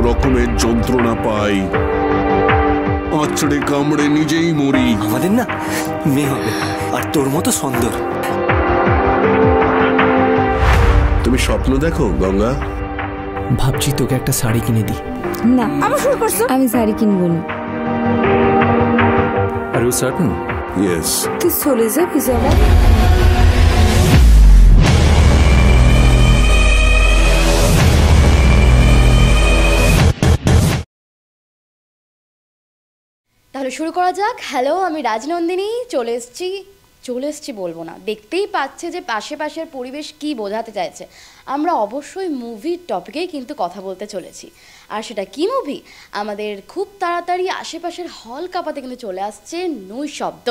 রকমের যন্ত্রণা পাই, আঁচড়ে কামড়ে নিজেই মরি। আমাদের না মেয়ে হবে, আর তোর মতো সুন্দর। তুমি স্বপ্ন দেখো গঙ্গা? ভাবছি তোকে একটা শাড়ি কিনে দিই। না, আবার শুরু করছো। আমি শাড়ি কিনবো না। Are you certain? ইয়েস। তুই চলে যাবি যাবা? তাহলে শুরু করা যাক। হ্যালো, আমি রাজনন্দিনী। চলে এসছি বলবো না, দেখতেই পাচ্ছে যে আশেপাশের পরিবেশ কি বোঝাতে চাইছে। আমরা অবশ্যই মুভির টপিকেই কিন্তু কথা বলতে চলেছি। আর সেটা কি মুভি? আমাদের খুব তাড়াতাড়ি আশেপাশের হল কাঁপাতে কিন্তু চলে আসছে নৈশব্দ।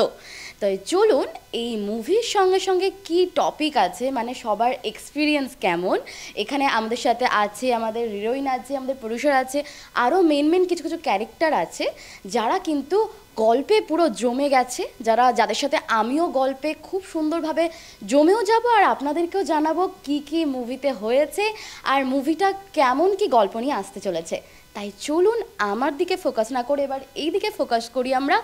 তাই চলুন এই মুভির সঙ্গে সঙ্গে কি টপিক আছে, মানে সবার এক্সপিরিয়েন্স কেমন। এখানে আমাদের সাথে আছে আমাদের হিরোইন আছে, আমাদের প্রডিউসার আছে, আরও মেন কিছু কিছু ক্যারেক্টার আছে যারা কিন্তু গল্পে পুরো জমে গেছে, যাদের সাথে আমিও গল্পে খুব সুন্দরভাবে জমেও যাব, আর আপনাদেরকেও জানাবো কি কি মুভিতে হয়েছে আর মুভিটা কেমন কি গল্প নিয়ে আসতে চলেছে। তাই চলুন আমার দিকে ফোকাস না করে এবার এই দিকে ফোকাস করি আমরা।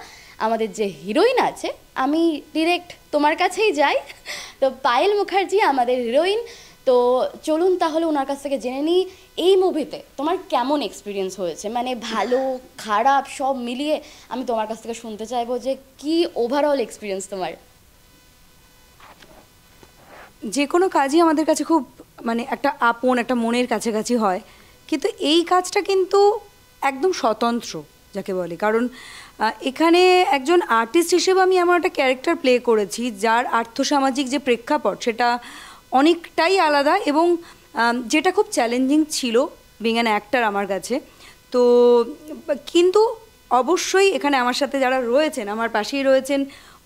আমাদের যে হিরোইন আছে, আমি ডিরেক্ট তোমার কাছেই যাই। তো পায়েল মুখার্জি আমাদের হিরোইন। তো চলুন তাহলে ওনার কাছ থেকে জেনে নিই এই মুভিতে তোমার কেমন এক্সপিরিয়েন্স হয়েছে, মানে ভালো খারাপ সব মিলিয়ে আমি তোমার কাছ থেকে শুনতে চাইবো যে কি ওভারঅল এক্সপিরিয়েন্স তোমার। যে কোনো কাজই আমাদের কাছে খুব মানে একটা আপন, একটা মনের কাছাকাছি হয়, কিন্তু এই কাজটা কিন্তু একদম স্বতন্ত্র যাকে বলে। কারণ এখানে একজন আর্টিস্ট হিসেবে আমি এমন একটা ক্যারেক্টার প্লে করেছি যার আর্থসামাজিক যে প্রেক্ষাপট সেটা অনেকটাই আলাদা, এবং যেটা খুব চ্যালেঞ্জিং ছিল বিং অ্যান অ্যাক্টর আমার কাছে। তো কিন্তু অবশ্যই এখানে আমার সাথে যারা রয়েছেন, আমার পাশেই রয়েছেন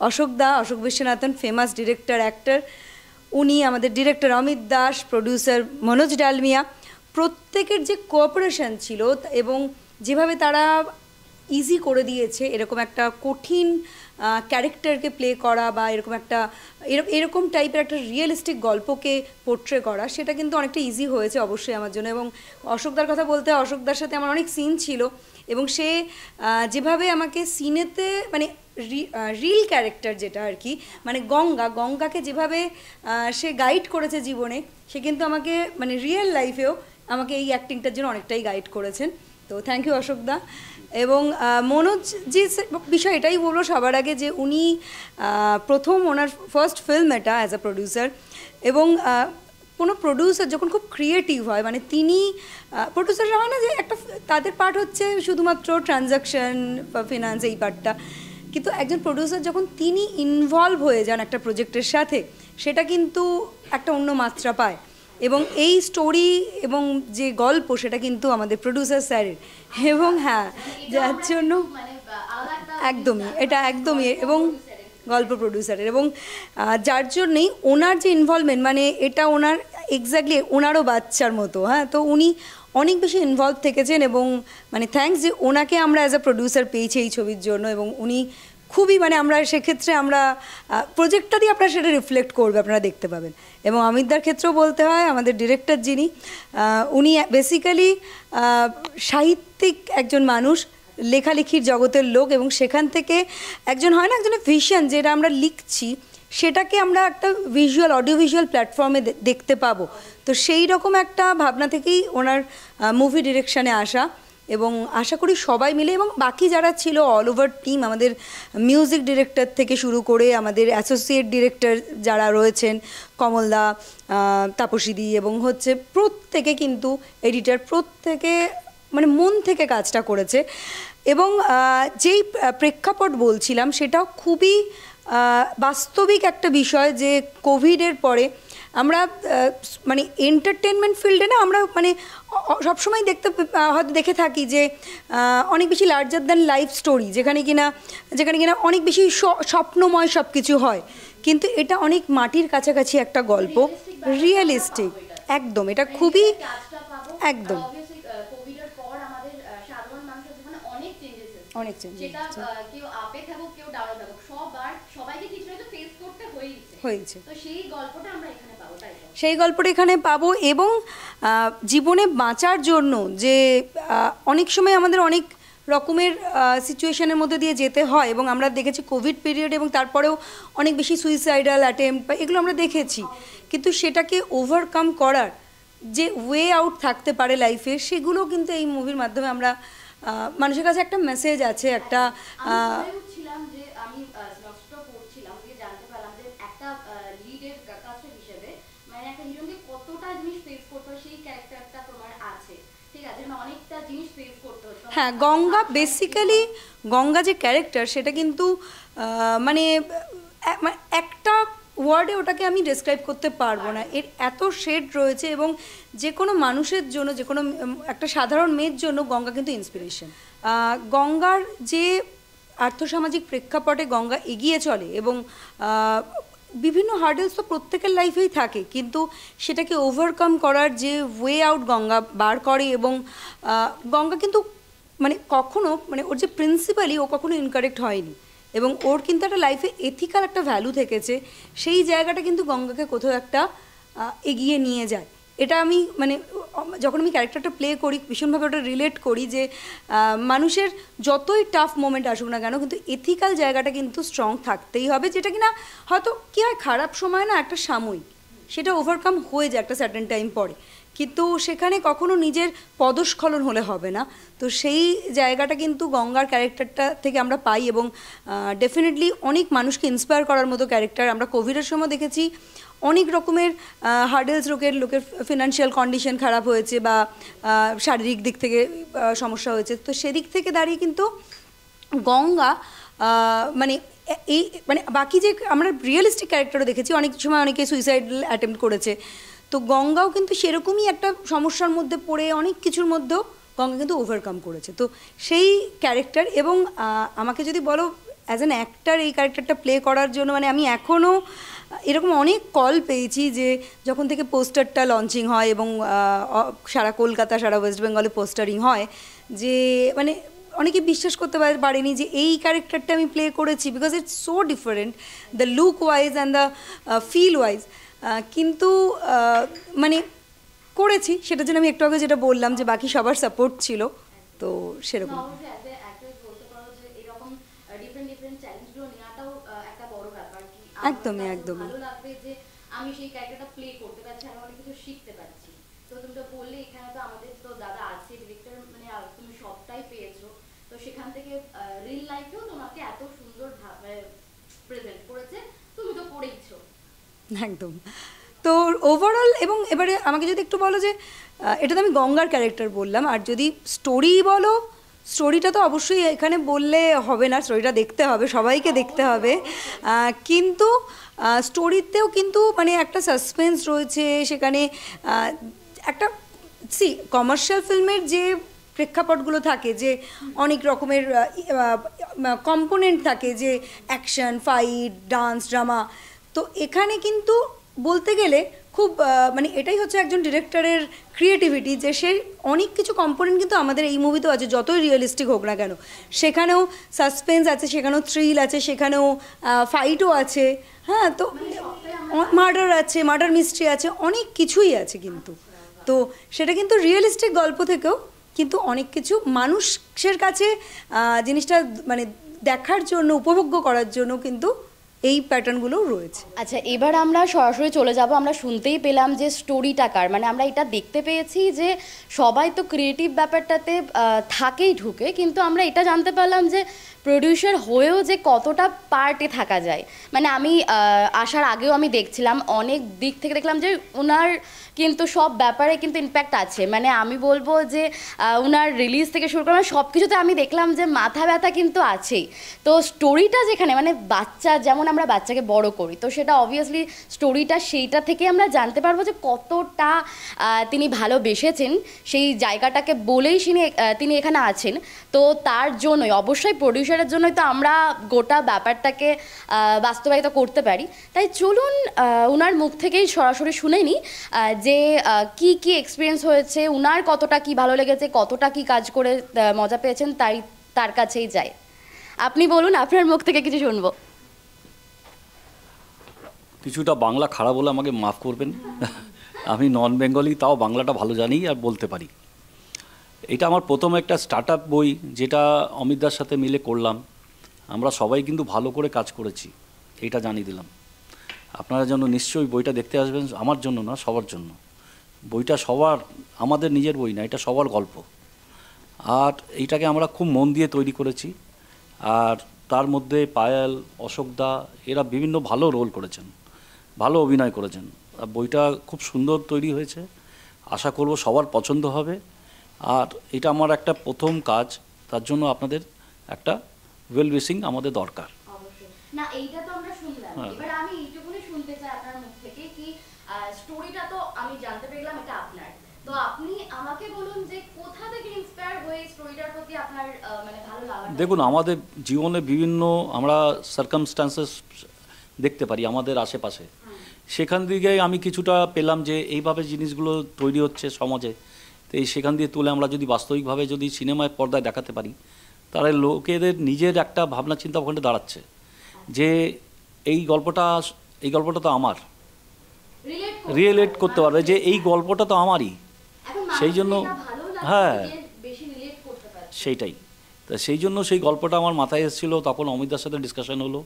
Ashok Viswanathan, famous director actor. উনি আমাদের ডিরেক্টর অমিত দাস, প্রডিউসার মনোজ ডালমিয়া। প্রত্যেকের যে কোঅপারেশন ছিল এবং যেভাবে তারা ইজি করে দিয়েছে এরকম একটা কঠিন ক্যারেক্টারকে প্লে করা বা এরকম টাইপের একটা রিয়েলিস্টিক গল্পকে পোর্ট্রে করা, সেটা কিন্তু অনেকটা ইজি হয়েছে অবশ্যই আমার জন্য। এবং অশোকদার কথা বলতে, অশোকদার সাথে আমার অনেক সিন ছিল, এবং সে যেভাবে আমাকে সিনেতে মানে রিল ক্যারেক্টার যেটা আর কি, মানে গঙ্গাকে যেভাবে সে গাইড করেছে জীবনে, সে কিন্তু আমাকে মানে রিয়েল লাইফেও আমাকে এই অ্যাক্টিংটার জন্য অনেকটাই গাইড করেছেন। তো থ্যাংক ইউ অশোকদা। এবং মনোজ জি বিষয় এটাই বলবো সবার আগে যে উনি প্রথম ওনার ফার্স্ট ফিল্ম এটা অ্যাজ আ প্রডিউসার। এবং কোনো প্রডিউসার যখন খুব ক্রিয়েটিভ হয়, মানে তিনি প্রডিউসাররা হয় না যে একটা তাদের পার্ট হচ্ছে শুধুমাত্র ট্রানজাকশন বা ফিনান্স এই পার্টটা, কিন্তু একজন প্রডিউসার যখন তিনি ইনভলভ হয়ে যান একটা প্রজেক্টের সাথে, সেটা কিন্তু একটা অন্য মাত্রা পায়। এবং এই স্টোরি এবং যে গল্প সেটা কিন্তু আমাদের প্রডিউসার স্যারের, এবং হ্যাঁ যার জন্য একদমই এবং গল্প প্রডিউসারের, এবং যার জন্যেই ওনার যে ইনভলভমেন্ট, মানে এটা ওনার এক্স্যাক্টলি ওনারও বাচ্চার মতো। হ্যাঁ, তো উনি অনেক বেশি ইনভলভ থেকেছেন, এবং মানে থ্যাঙ্কস যে ওনাকে আমরা অ্যাজ আ প্রডিউসার পেয়েছি এই ছবির জন্য। এবং উনি খুবই মানে আমরা সেক্ষেত্রে আমরা প্রজেক্টটা দিয়ে আপনারা সেটা রিফ্লেক্ট করবে, আপনারা দেখতে পাবেন। এবং অমিতদার ক্ষেত্রেও বলতে হয়, আমাদের ডিরেক্টর যিনি, উনি বেসিক্যালি সাহিত্যিক একজন মানুষ, লেখালেখির জগতের লোক, এবং সেখান থেকে একজন হয় না একজনের ভিশন, যেটা আমরা লিখছি সেটাকে আমরা একটা অডিও ভিজুয়াল প্ল্যাটফর্মে দেখতে পাবো। তো সেই রকম একটা ভাবনা থেকেই ওনার মুভি ডিরেকশানে আসা, এবং আশা করি সবাই মিলে এবং বাকি যারা ছিল অল ওভার টিম, আমাদের মিউজিক ডিরেক্টর থেকে শুরু করে আমাদের অ্যাসোসিয়েট ডিরেক্টর যারা রয়েছেন, কমলদা, তাপসীদি, এবং হচ্ছে প্রত্যেকে কিন্তু এডিটার, প্রত্যেকে মানে মন থেকে কাজটা করেছে। এবং যেই প্রেক্ষাপট বলছিলাম সেটাও খুবই বাস্তবিক একটা বিষয়, যে কোভিডের পরে আমরা মানে এন্টারটেনমেন্ট ফিল্ডে না আমরা মানে সবসময় হয়তো দেখে থাকি যে অনেক বেশি লার্জার দ্যান লাইফ স্টোরি, যেখানে কিনা অনেক বেশি স্বপ্নময় সব কিছু হয়, কিন্তু এটা অনেক মাটির কাছাকাছি একটা গল্প, রিয়েলিস্টিক একদম। এটা খুবই একদম অনেক চেঞ্জ সেটা কেউ আপে থাকুক কেউ ডাউনে থাকুক সবাইকে কিছু না কিছু ফেস করতে হয়েছে। তো সেই গল্পটা আমরা এখানে পাবো, তাই তো? সেই গল্পটা এখানে পাবো এবং জীবনে বাঁচার জন্য যে অনেক সময় আমাদের অনেক রকমের সিচুয়েশনের মধ্যে দিয়ে যেতে হয় এবং আমরা দেখেছি কোভিড পিরিয়ড এবং তারপরেও অনেক বেশি সুইসাইডাল অ্যাটেম্প্ট বা এগুলো আমরা দেখেছি, কিন্তু সেটাকে ওভারকাম করার যে ওয়ে আউট থাকতে পারে লাইফে, সেগুলো কিন্তু এই মুভির মাধ্যমে আমরা মানুষের কাছে একটা মেসেজ আছে, একটা ছিলাম যে আমি নকশাটা পড়ছিলাম যে জানতে পারলাম যে একটা লিডের কাছে হিসেবে মানে একটা হিরোকে কতটা জিনিস ফেস করতে হয় সেই ক্যারেক্টারটা তোমার আছে, ঠিক আছে? মানে অনেকটা জিনিস ফেস করতে হয়। হ্যাঁ, গঙ্গা বেসিক্যালি গঙ্গা যে ক্যারেক্টার সেটা কিন্তু মানে একটা ওয়ার্ডে ওটাকে আমি ডেসক্রাইব করতে পারবো না, এর এত শেড রয়েছে এবং যে কোনো মানুষের জন্য, যে কোনো একটা সাধারণ মেয়ের জন্য গঙ্গা কিন্তু ইন্সপিরেশন। গঙ্গার যে আর্থসামাজিক প্রেক্ষাপটে গঙ্গা এগিয়ে চলে এবং বিভিন্ন হার্ডেলস তো প্রত্যেকের লাইফেই থাকে, কিন্তু সেটাকে ওভারকাম করার যে ওয়ে আউট গঙ্গা বার করে এবং গঙ্গা কিন্তু মানে কখনো মানে ওর যে প্রিন্সিপালি ও কখনো ইনকারেক্ট হয়নি এবং ওর কিন্তু একটা লাইফে এথিক্যাল একটা ভ্যালু থেকেছে, সেই জায়গাটা কিন্তু গঙ্গাকে কোথাও একটা এগিয়ে নিয়ে যায়। এটা আমি মানে যখন আমি ক্যারেক্টারটা প্লে করি ভীষণভাবে ওটা রিলেট করি যে মানুষের যতই টাফ মোমেন্ট আসুক না কেন কিন্তু এথিক্যাল জায়গাটা কিন্তু স্ট্রং থাকতেই হবে, যেটা কিনা হয়তো কী হয় খারাপ সময় না একটা সাময়িক, সেটা ওভারকাম হয়ে যায় একটা সার্টেন টাইম পরে, কিন্তু সেখানে কখনো নিজের পদস্খলন হলে হবে না। তো সেই জায়গাটা কিন্তু গঙ্গার ক্যারেক্টারটা থেকে আমরা পাই এবং ডেফিনেটলি অনেক মানুষকে ইন্সপায়ার করার মতো ক্যারেক্টার। আমরা কোভিডের সময় দেখেছি অনেক রকমের হার্ডেলস, লোকের ফিনান্সিয়াল কন্ডিশন খারাপ হয়েছে বা শারীরিক দিক থেকে সমস্যা হয়েছে, তো সেদিক থেকে দাঁড়িয়ে কিন্তু গঙ্গা মানে এই মানে বাকি যে আমরা রিয়েলিস্টিক ক্যারেক্টারও দেখেছি, অনেক সময় অনেকে সুইসাইডাল অ্যাটেম্প্ট করেছে, তো গঙ্গাও কিন্তু সেরকমই একটা সমস্যার মধ্যে পড়ে অনেক কিছুর মধ্যেও গঙ্গা কিন্তু ওভারকাম করেছে। তো সেই ক্যারেক্টার এবং আমাকে যদি বলো অ্যাজ অ্যান অ্যাক্টার এই ক্যারেক্টারটা প্লে করার জন্য মানে আমি এখনও এরকম অনেক কল পেয়েছি যে যখন থেকে পোস্টারটা লঞ্চিং হয় এবং সারা কলকাতা সারা ওয়েস্ট বেঙ্গলে পোস্টারিং হয়, যে মানে অনেকে বিশ্বাস করতে পারেনি যে এই ক্যারেক্টারটা আমি প্লে করেছি, because it's so different the look wise and the feel wise, কিন্তু মানে করেছি, সেটার জন্য আমি একটু আগে যেটা বললাম যে বাকি সবার সাপোর্ট ছিল, তো সেরকম। একদমই একদমই ভালো লাগবে যে আমি সেই ক্যারেক্টারটা প্লে করতে পারছি, আমি অনেক কিছু শিখতে পারছি। তো তুমি তো বললে এখানে তো আমাদের তো দাদা আছে ডিরেক্টর, মানে তুমি সবটাই পেয়েছো, তো সেখান থেকে রিল লাইফেও তোমাকে এত সুন্দর প্রেজেন্ট করেছে, তুমি তো করেইছো একদম। তো ওভারঅল এবং এবারে আমাকে যদি একটু বলো যে এটা তো আমি গঙ্গার ক্যারেক্টার বললাম, আর যদি স্টোরি বলো, স্টোরিটা তো অবশ্যই এখানে বললে হবে না, স্টোরিটা দেখতে হবে, সবাইকে দেখতে হবে, কিন্তু স্টোরিতেও কিন্তু মানে একটা সাসপেন্স রয়েছে সেখানে, একটা কমার্শিয়াল ফিল্মের যে প্রেক্ষাপটগুলো থাকে, যে অনেক রকমের কম্পোনেন্ট থাকে, যে অ্যাকশন, ফাইট, ডান্স, ড্রামা, তো এখানে কিন্তু বলতে গেলে খুব মানে এটাই হচ্ছে একজন ডিরেক্টরের ক্রিয়েটিভিটি, যে সে অনেক কিছু কম্পোনেন্ট কিন্তু আমাদের এই মুভিতেও আছে, যতই রিয়েলিস্টিক হোক না কেন, সেখানেও সাসপেন্স আছে, সেখানেও থ্রিল আছে, সেখানেও ফাইটও আছে, হ্যাঁ, তো মার্ডার আছে, মার্ডার মিস্ট্রি আছে, অনেক কিছুই আছে কিন্তু, তো সেটা কিন্তু রিয়েলিস্টিক গল্প থেকেও কিন্তু অনেক কিছু মানুষের কাছে জিনিসটা মানে দেখার জন্য, উপভোগ্য করার জন্য কিন্তু এই প্যাটার্নগুলোও রয়েছে। আচ্ছা, এবার আমরা সরাসরি চলে যাব, আমরা শুনতেই পেলাম যে স্টোরিটা কার, মানে আমরা এটা দেখতে পেয়েছি যে সবাই তো ক্রিয়েটিভ ব্যাপারটাতে থাকেই ঢুকে, কিন্তু আমরা এটা জানতে পারলাম যে প্রডিউসার হয়েও যে কতটা পার্টে থাকা যায়। মানে আমি আসার আগেও আমি দেখছিলাম অনেক দিক থেকে দেখলাম যে ওনার কিন্তু সব ব্যাপারে কিন্তু ইম্প্যাক্ট আছে, মানে আমি বলবো যে ওনার রিলিজ থেকে শুরু করে সব কিছুতে আমি দেখলাম যে মাথা ব্যথা কিন্তু আছেই। তো স্টোরিটা যেখানে মানে বাচ্চা, যেমন আমরা বাচ্চাকে বড় করি, তো সেটা অবভিয়াসলি স্টোরিটা সেইটা থেকে আমরা জানতে পারবো যে কতটা তিনি ভালোবেসেছেন সেই জায়গাটাকে বলেই তিনি এখানে আছেন। তো তার জন্যই অবশ্যই প্রডিউসারের জন্যই তো আমরা গোটা ব্যাপারটাকে বাস্তবায়িত করতে পারি। তাই চলুন ওনার মুখ থেকেই সরাসরি শুনে নিই যে কি কি এক্সপিরিয়েন্স হয়েছে, ওনার কতটা কি ভালো লেগেছে, কতটা কি কাজ করে মজা পেয়েছেন, তার কাছেই যাই। আপনি বলুন, আপনার মুখ থেকে কিছু শুনবো। কিছুটা বাংলা খারাপ বলে আমাকে মাফ করবেন, আমি নন বেঙ্গলি, তাও বাংলাটা ভালো জানি আর বলতে পারি। এটা আমার প্রথম একটা স্টার্ট আপ বই, যেটা অমিতদার সাথে মিলে করলাম। আমরা সবাই কিন্তু ভালো করে কাজ করেছি, এইটা জানিয়ে দিলাম। আপনারা যেন নিশ্চয়ই বইটা দেখতে আসবেন, আমার জন্য না, সবার জন্য। বইটা সবার, আমাদের নিজের বই না, এটা সবার গল্প। আর এইটাকে আমরা খুব মন দিয়ে তৈরি করেছি। আর তার মধ্যে পায়েল, অশোকদা এরা বিভিন্ন ভালো রোল করেছেন, ভালো অভিনয় করেছেন। আর বইটা খুব সুন্দর তৈরি হয়েছে, আশা করব সবার পছন্দ হবে। আর এটা আমার একটা প্রথম কাজ, তার জন্য আপনাদের একটা ওয়েল উইশিং আমাদের দরকার। না, এইটা তো আমরা শুনলাম, এবার আমি এইটুকুনি শুনতে চাই আপনার মুখ থেকে কি স্টোরিটা তো আমি জানতে পেলাম এটা আপনার, তো আপনি আমাকে বলুন যে কোথা থেকে ইন্সপায়ার হয়ে স্টোরিটার প্রতি আপনার মানে ভালো লাগা। দেখুন, আমাদের জীবনে বিভিন্ন আমরা সার্কামস্ট্যান্সেস দেখতে পারি আমাদের আশেপাশে, সেখান থেকে আমি কিছুটা পেলাম যে এইভাবে জিনিসগুলো তৈরি হচ্ছে সমাজে। তো এই সেখান দিয়ে তুলে আমরা যদি বাস্তবিকভাবে যদি সিনেমায় পর্দায় দেখাতে পারি, তাহলে লোকেদের নিজের একটা ভাবনা চিন্তা ওখানে দাঁড়াচ্ছে যে এই গল্পটা তো আমার, রিলেট করতে পারবে যে এই গল্পটা তো আমারই। সেই জন্য হ্যাঁ, সেইটাই। তা সেই জন্য সেই গল্পটা আমার মাথায় এসেছিলো, তখন অমিতদার সাথে ডিসকাশন হলো,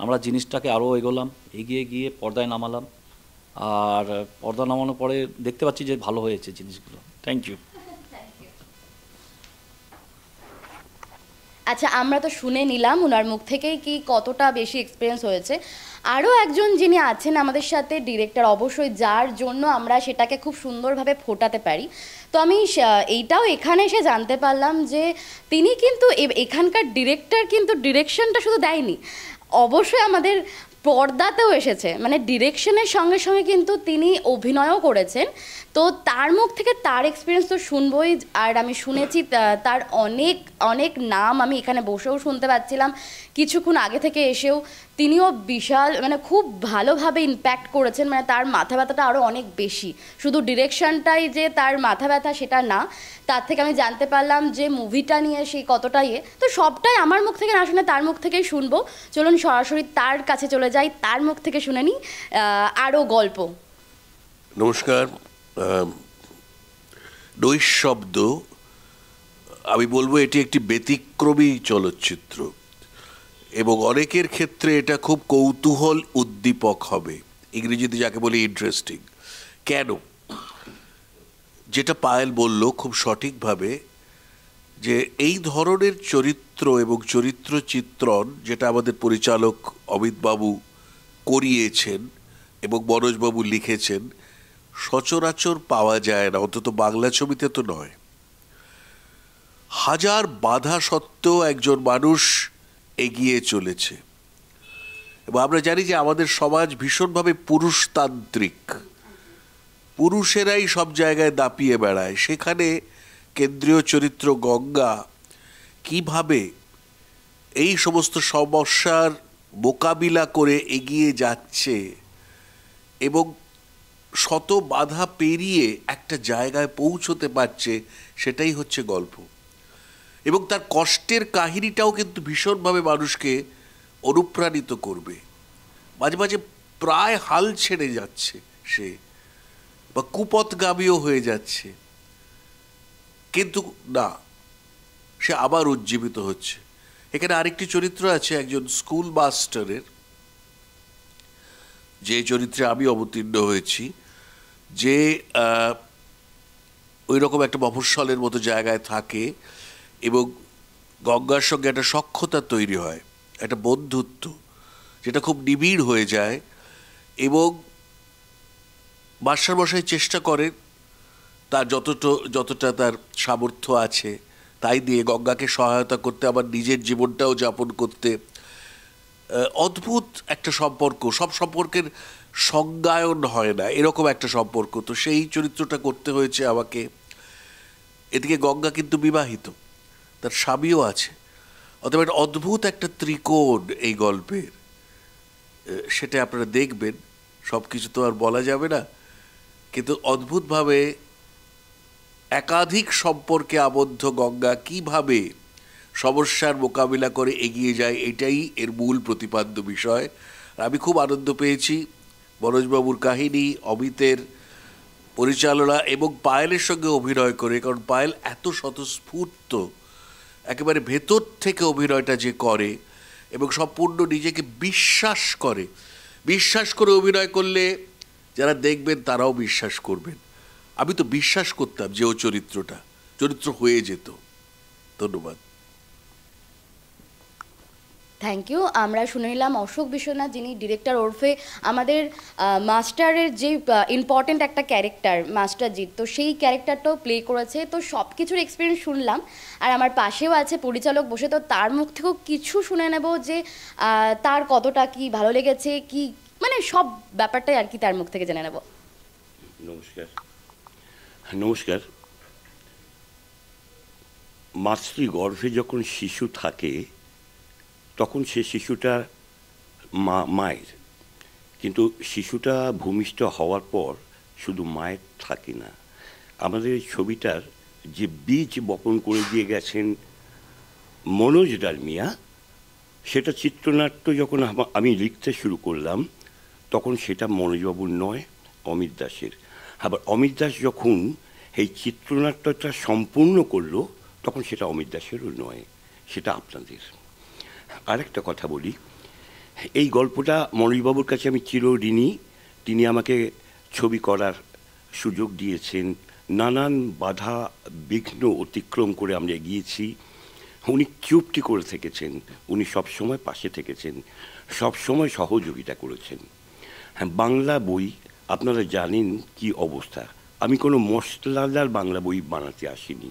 আমরা জিনিসটাকে আরও এগোলাম, এগিয়ে গিয়ে পর্দায় নামালাম। আর পর্দা নামানোর পরে দেখতে পাচ্ছি যে ভালো হয়েছে জিনিসগুলো। Thank you. আচ্ছা, আমরা তো শুনে নিলাম ওনার মুখ থেকেই কি কতটা বেশি এক্সপিরিয়েন্স হয়েছে। আরও একজন যিনি আছেন আমাদের সাথে, ডিরেক্টর, অবশ্যই যার জন্য আমরা সেটাকে খুব সুন্দরভাবে ফোটাতে পারি। তো আমি এইটাও এখানে এসে জানতে পারলাম যে তিনি কিন্তু এখানকার ডিরেক্টর কিন্তু ডিরেকশনটা শুধু দেয়নি, অবশ্যই আমাদের পর্দাতেও এসেছে, মানে ডিরেকশনের সঙ্গে সঙ্গে কিন্তু তিনি অভিনয়ও করেছেন। তো তার মুখ থেকে তার এক্সপিরিয়েন্স তো শুনবই। আর আমি শুনেছি তার অনেক অনেক নাম আমি এখানে বসেও শুনতে পাচ্ছিলাম, কিছুক্ষণ আগে থেকে এসেও তিনিও বিশাল মানে খুব ভালোভাবে ইম্প্যাক্ট করেছেন। মানে তার মাথা ব্যথাটা আরও অনেক বেশি, শুধু ডিরেকশনটাই যে তার মাথা ব্যথা সেটা না, তার থেকে আমি জানতে পারলাম যে মুভিটা নিয়ে সেই কতটা তো সবটাই আমার মুখ থেকে না শুনে তার মুখ থেকেই শুনবো। চলুন সরাসরি তার কাছে চলে যাই, তার মুখ থেকে শুনে নিই আরও গল্প। নমস্কার। নৈশব্দ, আমি বলবো এটি একটি ব্যতিক্রমী চলচ্চিত্র এবং অনেকের ক্ষেত্রে এটা খুব কৌতূহল উদ্দীপক হবে, ইংরেজিতে যাকে বলি ইন্টারেস্টিং। কেন? যেটা পায়েল বলল খুব সঠিকভাবে, যে এই ধরনের চরিত্র এবং চরিত্র চিত্রণ যেটা আমাদের পরিচালক অমিতবাবু করিয়েছেন এবং মনোজবাবু লিখেছেন, সচরাচর পাওয়া যায় না, অন্তত বাংলা ছবিতে তো নয়। হাজার বাধা সত্ত্বেও একজন মানুষ এগিয়ে চলেছে। এবং আমরা জানি যে আমাদের সমাজ ভীষণভাবে পুরুষতান্ত্রিক, পুরুষেরাই সব জায়গায় দাপিয়ে বেড়ায়। সেখানে কেন্দ্রীয় চরিত্র গঙ্গা কিভাবে এই সমস্ত সমস্যার মোকাবিলা করে এগিয়ে যাচ্ছে এবং শত বাধা পেরিয়ে একটা জায়গায় পৌঁছতে পারছে, সেটাই হচ্ছে গল্প। এবং তার কষ্টের কাহিনীটাও কিন্তু ভীষণভাবে মানুষকে অনুপ্রাণিত করবে। মাঝে মাঝে প্রায় হাল ছেড়ে যাচ্ছে সে, বা কুপথগামীও হয়ে যাচ্ছে, কিন্তু না, সে আবার উজ্জীবিত হচ্ছে। এখানে আরেকটি চরিত্র আছে একজন স্কুল মাস্টারের, যে চরিত্রে আমি অবতীর্ণ হয়েছি, যে ওই রকম একটা মফস্বলের মতো জায়গায় থাকে এবং গঙ্গার সঙ্গে একটা সখ্যতা তৈরি হয়, একটা বন্ধুত্ব যেটা খুব নিবিড় হয়ে যায়। এবং মাস্টারমশাই চেষ্টা করেন তার যতটা তার সামর্থ্য আছে তাই দিয়ে গঙ্গাকে সহায়তা করতে, আবার নিজের জীবনটাও যাপন করতে। অদ্ভুত একটা সম্পর্ক, সব সম্পর্কের সংজ্ঞায়ন হয় না, এরকম একটা সম্পর্ক। তো সেই চরিত্রটা করতে হয়েছে আমাকে। এদিকে গঙ্গা কিন্তু বিবাহিত, তার স্বামীও আছে, অথবা একটা অদ্ভুত একটা ত্রিকোণ এই গল্পের। সেটা আপনারা দেখবেন, সব কিছু তো আর বলা যাবে না, কিন্তু অদ্ভুতভাবে একাধিক সম্পর্কে আবদ্ধ গঙ্গা কিভাবে সমস্যার মোকাবিলা করে এগিয়ে যায়, এটাই এর মূল প্রতিপাদ্য বিষয়। আর আমি খুব আনন্দ পেয়েছি মনোজবাবুর কাহিনী, অমিতের পরিচালনা এবং পায়েলের সঙ্গে অভিনয় করে, কারণ পায়েল এত স্বতঃস্ফূর্ত, একেবারে ভেতর থেকে অভিনয়টা যে করে এবং সম্পূর্ণ নিজেকে বিশ্বাস করে অভিনয় করলে যারা দেখবেন তারাও বিশ্বাস করবেন। আমি তো বিশ্বাস করতাম যে ও চরিত্র হয়ে যেত। ধন্যবাদ। Thank you. আমরা শুনে নিলাম অশোক বিশ্বনাথ, যিনি ডিরেক্টর ওরফে আমাদের মাস্টারের যে ইম্পর্টেন্ট একটা ক্যারেক্টার মাস্টারজিৎ, তো সেই ক্যারেক্টারটাও প্লে করেছে। তো সব কিছুর এক্সপিরিয়েন্স শুনলাম, আর আমার পাশেও আছে পরিচালক বসে, তো তার মুখ থেকেও কিছু শুনে নেব যে তার কতটা কি ভালো লেগেছে, কি মানে সব ব্যাপারটাই আর কি তার মুখ থেকে জেনে নেব। নমস্কার। মাতৃ গর্ভে যখন শিশু থাকে তখন সে শিশুটা মায়ের, কিন্তু শিশুটা ভূমিষ্ঠ হওয়ার পর শুধু মায়ের থাকে না। আমাদের এই ছবিটার যে বীজ বপন করে দিয়ে গেছেন মনোজ ডালমিয়া, সেটা চিত্রনাট্য যখন আমি লিখতে শুরু করলাম তখন সেটা মনোজবাবুর নয়, অমিত দাসের। আবার অমিত দাস যখন এই চিত্রনাট্যটা সম্পূর্ণ করলো তখন সেটা অমিত দাসেরও নয়, সেটা আপনাদের। আরেকটা কথা বলি, এই গল্পটা মনোজবাবুর কাছে আমি চিরঋণী। তিনি আমাকে ছবি করার সুযোগ দিয়েছেন, নানান বাধা বিঘ্ন অতিক্রম করে আমরা এগিয়েছি। উনি চুপটি করে থেকেছেন, উনি সবসময় পাশে থেকেছেন, সবসময় সহযোগিতা করেছেন। হ্যাঁ, বাংলা বই আপনারা জানেন কি অবস্থা। আমি কোনো মশলাদার বাংলা বই বানাতে আসিনি।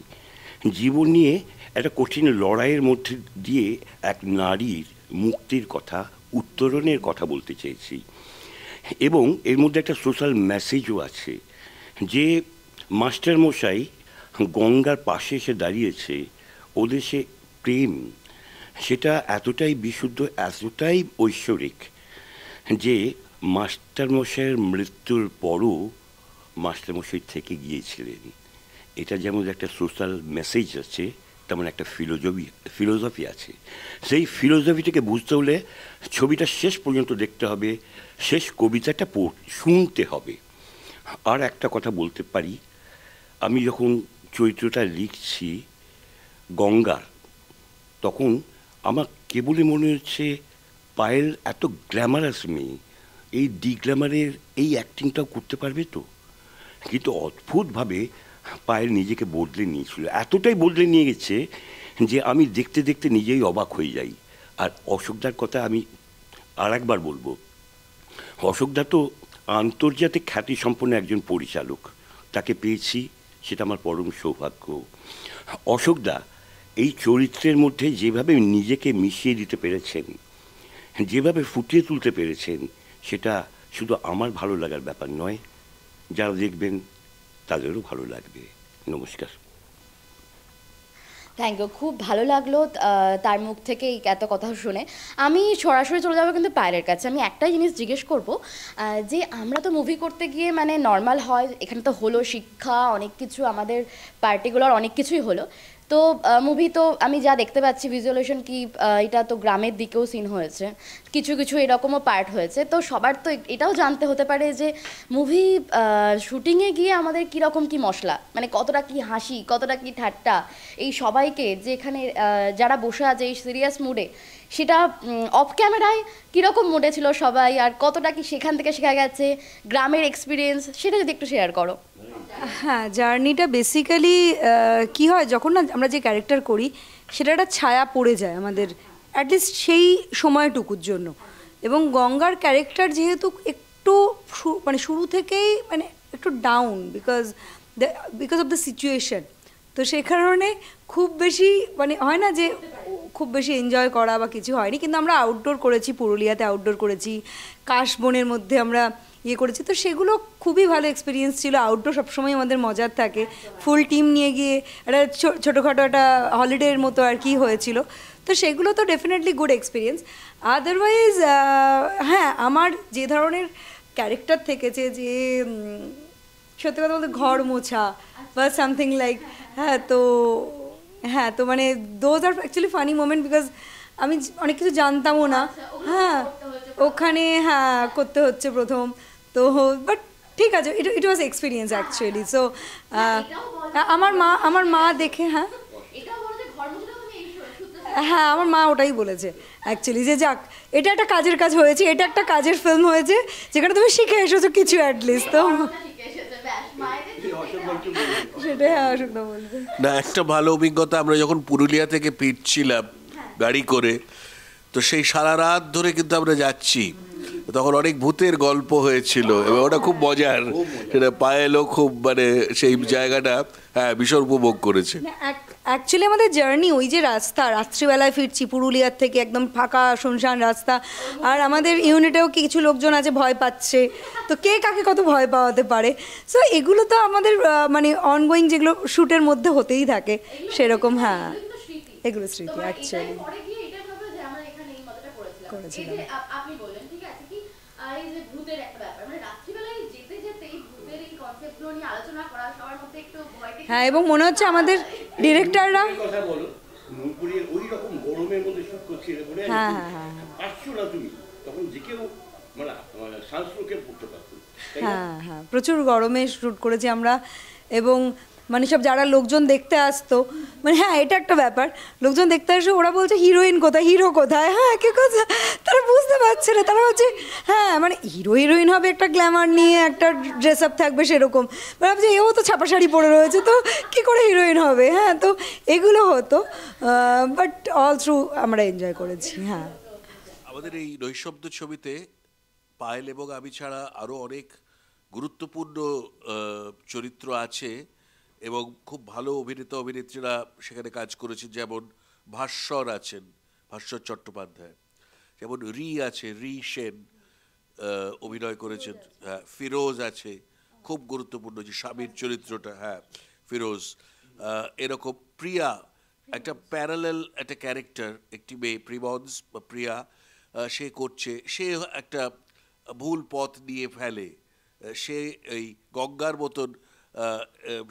জীবন নিয়ে একটা কঠিন লড়াইয়ের মধ্যে দিয়ে এক নারীর মুক্তির কথা, উত্তরণের কথা বলতে চেয়েছি। এবং এর মধ্যে একটা সোশ্যাল মেসেজও আছে, যে মাস্টারমশাই গঙ্গার পাশে এসে দাঁড়িয়েছে, ওদের সে প্রেম সেটা এতটাই বিশুদ্ধ, এতটাই ঐশ্বরিক যে মাস্টারমশাইয়ের মৃত্যুর পরও মাস্টারমশাই থেকে গিয়েছিলেন। এটা যেমন একটা সোশ্যাল মেসেজ আছে, তেমন একটা ফিলোসফি আছে। সেই ফিলোসফিটাকে বুঝতে হলে ছবিটা শেষ পর্যন্ত দেখতে হবে, শেষ কবিতাটা শুনতে হবে। আর একটা কথা বলতে পারি, আমি যখন চরিত্রটা লিখছি গঙ্গার, তখন আমার কেবলই মনে হচ্ছে পায়েল এত গ্ল্যামারাস মেয়ে, এই ডিগ্ল্যামারের এই অ্যাক্টিংটাও করতে পারবে তো। কিন্তু অদ্ভুতভাবে পায়েল নিজেকে বদলে নিয়েছিল, এতটাই বদলে নিয়ে গেছে যে আমি দেখতে দেখতে নিজেই অবাক হয়ে যাই। আর অশোকদার কথা আমি আর একবার বলবো, অশোকদা তো আন্তর্জাতিক খ্যাতিসম্পন্ন একজন পরিচালক, তাকে পেয়েছি, সেটা আমার পরম সৌভাগ্য। অশোকদা এই চরিত্রের মধ্যে যেভাবে নিজেকে মিশিয়ে দিতে পেরেছেন, যেভাবে ফুটিয়ে তুলতে পেরেছেন, সেটা শুধু আমার ভালো লাগার ব্যাপার নয়, যারা দেখবেন তাদেরও ভালো লাগবে। নমস্কার। থ্যাংক ইউ, খুব ভালো লাগলো তার মুখ থেকে এত কথা শুনে। আমি সরাসরি চলে যাবো কিন্তু পায়েলের কাছে। আমি একটাই জিনিস জিজ্ঞেস করব, যে আমরা তো মুভি করতে গিয়ে মানে নর্মাল হয়, এখানে তো হলো শিক্ষা, অনেক কিছু আমাদের পার্টিকুলার অনেক কিছুই হলো। তো মুভি তো আমি যা দেখতে পাচ্ছি ভিজুয়ালাইজেশন কি এটা তো গ্রামের দিকেও সিন হয়েছে, কিছু কিছু এরকমও পার্ট হয়েছে। তো সবার তো এটাও জানতে হতে পারে যে মুভি শুটিংয়ে গিয়ে আমাদের কীরকম কী মশলা, মানে কতটা কি হাসি, কতটা কি ঠাট্টা, এই সবাইকে যে এখানে যারা বসে আছে এই সিরিয়াস মুডে, সেটা অফ ক্যামেরায় কীরকম মুডে ছিল সবাই, আর কতটা কি সেখান থেকে শেখা গেছে, গ্রামের এক্সপিরিয়েন্স, সেটা যদি একটু শেয়ার করো। হ্যাঁ, জার্নিটা বেসিক্যালি কী হয়, যখন না আমরা যে ক্যারেক্টার করি সেটা একটা ছায়া পড়ে যায় আমাদের অ্যাটলিস্ট সেই সময়টুকুর জন্য। এবং গঙ্গার ক্যারেক্টার যেহেতু একটু মানে শুরু থেকেই মানে একটু down because of the situation, তো সে কারণে খুব বেশি মানে হয় না যে খুব বেশি এনজয় করা বা কিছু হয়নি। কিন্তু আমরা আউটডোর করেছি, পুরুলিয়াতে আউটডোর করেছি, কাশবনের মধ্যে আমরা ইয়ে করেছি, তো সেগুলো খুবই ভালো এক্সপিরিয়েন্স ছিল। আউটডোর সবসময় আমাদের মজার থাকে, ফুল টিম নিয়ে গিয়ে একটা ছোটোখাটো একটা হলিডের মতো আর কি হয়েছিল, তো সেগুলো তো ডেফিনেটলি গুড এক্সপিরিয়েন্স। আদারওয়াইজ হ্যাঁ, আমার যে ধরনের ক্যারেক্টার থেকেছে, যে সত্যি কথা বলতে ঘর মোছা বা সামথিং লাইক, হ্যাঁ, তো হ্যাঁ, তো মানে those are actually funny moment, because আমি অনেক কিছু জানতামও না। হ্যাঁ, ওখানে হ্যাঁ করতে হচ্ছে প্রথম, তো বাট ঠিক আছে, ইট ওয়াজ এক্সপিরিয়েন্স অ্যাকচুয়ালি। সো আমার মা দেখে, হ্যাঁ হ্যাঁ আমার মা ওটাই বলেছে অ্যাকচুয়ালি, যে যাক এটা একটা কাজের কাজ হয়েছে, এটা একটা কাজের ফিল্ম হয়েছে যেখানে তুমি শিখে এসেছো কিছু অ্যাটলিস্ট। তো সেটাই অসুবিধা বলবে না, একটা ভালো অভিজ্ঞতা, আমরা যখন পুরুলিয়া থেকে ফিরছিলাম গাড়ি করে, তো সেই সারা রাত ধরে কিন্তু আমরা যাচ্ছি, তখন অনেক ভূতের গল্প হয়েছিল এবং ওটা খুব মজার, সেটা পায়েলও খুব মানে সেই জায়গাটা হ্যাঁ ভীষণ উপভোগ করেছে। অ্যাকচুয়ালি আমাদের জার্নি ওই যে রাস্তা, রাত্রিবেলায় ফিরছি পুরুলিয়ার থেকে, একদম ফাঁকা শুনশান রাস্তা, আর আমাদের ইউনিটেও কিছু লোকজন আছে ভয় পাচ্ছে, তো কে কাকে কত ভয় পাওয়াতে পারে। সো এগুলো তো আমাদের মানে অনগোয়িং যেগুলো শ্যুটের মধ্যে হতেই থাকে সেরকম। হ্যাঁ, এগুলো স্মৃতি অ্যাকচুয়ালি করেছিলাম। হ্যাঁ, এবং মনে হচ্ছে আমাদের ডিরেক্টররা হ্যাঁ হ্যাঁ হ্যাঁ হ্যাঁ হ্যাঁ প্রচুর গরমে শ্যুট করেছি আমরা, এবং মানে সব যারা লোকজন দেখতে আসতো, মানে হ্যাঁ এটা একটা ব্যাপার, লোকজন দেখতে আসে ওরা বলছে হিরোইন কোথায়, হিরো কোথায়, হ্যাঁ কে কোথায়, তারা বুঝতে পারছে না, তারা হচ্ছে হ্যাঁ মানে হিরোইন হবে একটা গ্ল্যামার নিয়ে, একটা ড্রেস আপ থাকবে সেরকম, ভাবছে এও তো ছাপা শাড়ি পরে রয়েছে, তো কী করে হিরোইন হবে। হ্যাঁ, তো এগুলো হতো, বাট অল থ্রু আমরা এনজয় করেছি। হ্যাঁ, আমাদের এই নৈশব্দ ছবিতে পায়েল এবং আমি ছাড়া আরও অনেক গুরুত্বপূর্ণ চরিত্র আছে এবং খুব ভালো অভিনেতা অভিনেত্রীরা সেখানে কাজ করেছেন, যেমন ভাস্বর আছেন, ভাস্বর চট্টোপাধ্যায়, যেমন রি আছে, রি সেন অভিনয় করেছেন, ফিরোজ আছে, খুব গুরুত্বপূর্ণ যে স্বামীর চরিত্রটা, হ্যাঁ ফিরোজ, এরকম প্রিয়া একটা প্যারালাল একটা ক্যারেক্টার, একটি মেয়ে প্রিমন্স বা প্রিয়া সে করছে, সে একটা ভুল পথ নিয়ে ফেলে, সে এই গঙ্গার মতন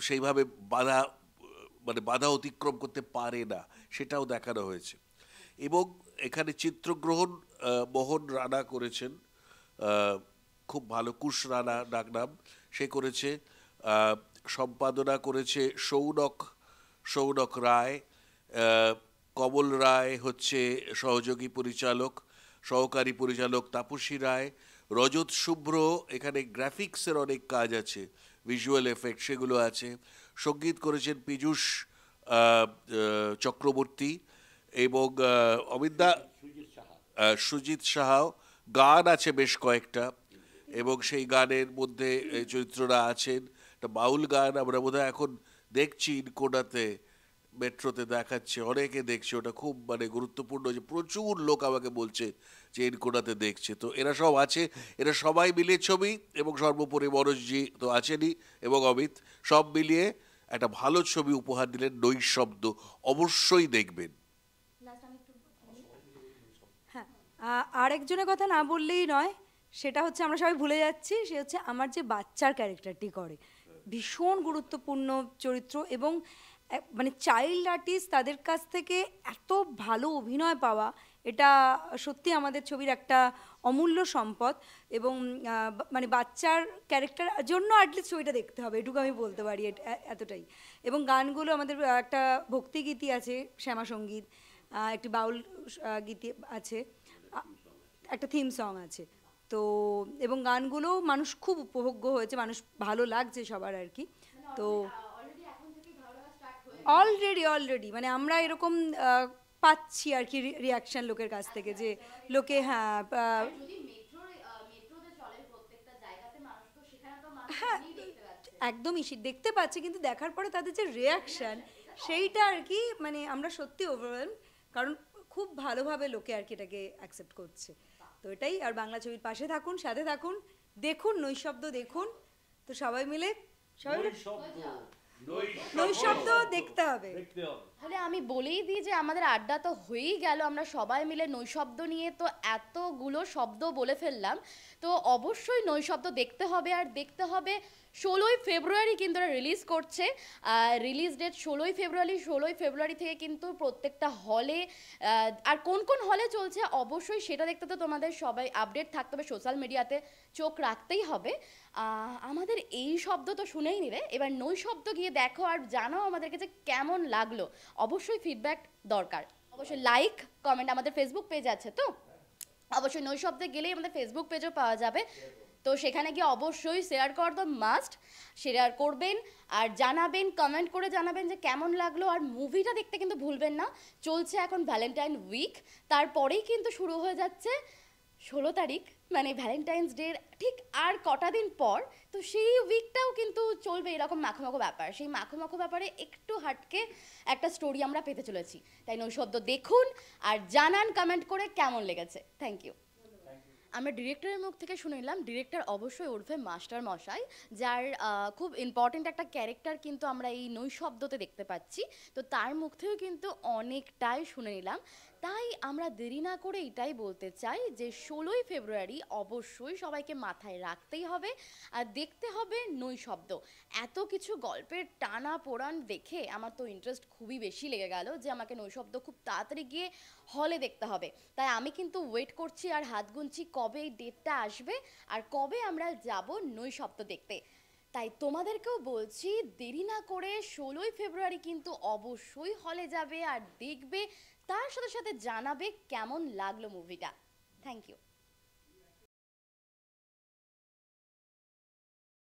সেইভাবে বাধা অতিক্রম করতে পারে না, সেটাও দেখানো হয়েছে। এবং এখানে চিত্রগ্রহণ মোহন রানা করেছেন, খুব ভালো, কুশ রানা ডাকনাম, সে করেছে, সম্পাদনা করেছে সৌনক রায়, কমল রায় হচ্ছে সহযোগী পরিচালক, সহকারী পরিচালক তাপসী রায়, রজত শুভ্র, এখানে গ্রাফিক্সের অনেক কাজ আছে, ভিজুয়াল এফেক্ট সেগুলো আছে, সঙ্গীত করেছেন পীযূষ চক্রবর্তী এবং অমিতদা সুজিত সাহাও, গান আছে বেশ কয়েকটা, এবং সেই গানের মধ্যে চরিত্ররা আছেন, একটা বাউল গান আমরা বোধহয় এখন দেখছি ইনকোডাতে, মেট্রোতে দেখাচ্ছে, অনেকে দেখছে, ওটা খুব মানে গুরুত্বপূর্ণ, যে প্রচুর লোক আমাকে বলছে যে ইনকোডাতে দেখছে। তো এরা সব আছে, এরা সবাই মিলিয়ে ছবি, এবং সর্বোপরি মনোজজি তো আছেনই এবং অমিত, সব মিলিয়ে একটা ভালো ছবি উপহার দিলেন নৈশব্দ, অবশ্যই দেখবেন। হ্যাঁ, আরেকজনের কথা না বললেই নয়, সেটা হচ্ছে আমরা সবাই ভুলে যাচ্ছি, সে হচ্ছে আমার যে বাচ্চার ক্যারেক্টারটি করে, ভীষণ গুরুত্বপূর্ণ চরিত্র, এবং মানে চাইল্ড আর্টিস্ট তাদের কাছ থেকে এত ভালো অভিনয় পাওয়া, এটা সত্যি আমাদের ছবির একটা অমূল্য সম্পদ। এবং মানে বাচ্চার ক্যারেক্টার জন্য অ্যাটলিস্ট ছবিটা দেখতে হবে, এটুকু আমি বলতে পারি, এতটাই। এবং গানগুলো আমাদের একটা ভক্তিগীতি আছে, শ্যামা সঙ্গীত, একটি বাউল গীতি আছে, একটা থিম সং আছে, তো এবং গানগুলো মানুষ খুব উপভোগ্য হয়েছে, মানুষ ভালো লাগছে সবার আর কি। তো অলরেডি মানে আমরা এরকম পাচ্ছি আর কি রিয়াকশন লোকের কাছ থেকে, যে লোকে হ্যাঁ হ্যাঁ একদমই দেখতে পাচ্ছে, কিন্তু দেখার পরে তাদের যে রিয়াকশন সেইটা আর কি, মানে আমরা সত্যি ওভারওয়েলম, কারণ খুব ভালোভাবে লোকে আর কি এটাকে অ্যাকসেপ্ট করছে। তো এটাই, আর বাংলা ছবির পাশে থাকুন, সাথে থাকুন, দেখুন নৈশব্দ, দেখুন, তো সবাই মিলে নৈশব্দ দেখতে হবে। তাহলে আমি বলেই দিই যে আমাদের আড্ডা তো হয়েই গেল, আমরা সবাই মিলে নৈশব্দ নিয়ে তো এতগুলো শব্দ বলে ফেললাম, তো অবশ্যই নৈশব্দ দেখতে হবে, আর দেখতে হবে 16 ফেব্রুয়ারি কিন্তু রিলিজ করছে। রিলিজ ডেট 16 ফেব্রুয়ারি থেকে কিন্তু প্রত্যেকটা হলে, আর কোন কোন হলে চলছে অবশ্যই সেটা দেখতে তো তোমাদের সবাই আপডেট থাকতে হবে, সোশ্যাল মিডিয়াতে চোখ রাখতেই হবে। আমাদের এই শব্দ তো শুনেই নিলে, এবার নই শব্দ গিয়ে দেখো আর জানাও আমাদেরকে যে কেমন লাগলো। অবশ্যই ফিডব্যাক দরকার, অবশ্যই লাইক কমেন্ট। আমাদের ফেসবুক পেজ আছে তো, অবশ্যই নই শব্দে গেলেই আমাদের ফেসবুক পেজও পাওয়া যাবে, তো সেখানে গিয়ে অবশ্যই শেয়ার কর দ্য মাস্ট, শেয়ার করবেন আর জানাবেন, কমেন্ট করে জানাবেন যে কেমন লাগলো। আর মুভিটা দেখতে কিন্তু ভুলবেন না। চলছে এখন ভ্যালেন্টাইন উইক, তারপরেই কিন্তু শুরু হয়ে যাচ্ছে 16 তারিখ, মানে ভ্যালেন্টাইন্স ডের ঠিক আর কটা দিন পর। তো সেই উইকটাও কিন্তু চলবে এরকম মাখো ব্যাপার। সেই মাখো ব্যাপারে একটু হাটকে একটা স্টোরি আমরা পেতে চলেছি। তাই নৈশব্দ দেখুন আর জানান কমেন্ট করে কেমন লেগেছে। Thank you. আমরা ডিরেক্টরের মুখ থেকে শুনে নিলাম, ডিরেক্টর অবশ্যই ওরফে মাস্টার মশাই, যার খুব ইম্পর্টেন্ট একটা ক্যারেক্টার কিন্তু আমরা এই নৈশব্দতে দেখতে পাচ্ছি। তো তার মুখ থেকেও কিন্তু অনেকটাই শুনে নিলাম। তাই আমরা দেরি না করে এটাই বলতে চাই যে 16 ফেব্রুয়ারি অবশ্যই সবাইকে মাথায় রাখতেই হবে আর দেখতে হবে নৈশব্দ। এত কিছু গল্পের টানা পোড়ান দেখে আমার তো ইন্টারেস্ট খুবই বেশি লেগে গেল যে আমাকে নৈশব্দ খুব তাড়াতাড়ি গিয়ে হলে দেখতে হবে। তাই আমি কিন্তু ওয়েট করছি আর হাত গুনছি কবে এই ডেটটা আসবে আর কবে আমরা যাব নৈশব্দ দেখতে। তাই তোমাদেরকেও বলছি দেরি না করে 16 ফেব্রুয়ারি কিন্তু অবশ্যই হলে যাবে আর দেখবে, তার সাথে সাথে জানাবে কেমন লাগলো মুভিটা। Thank you.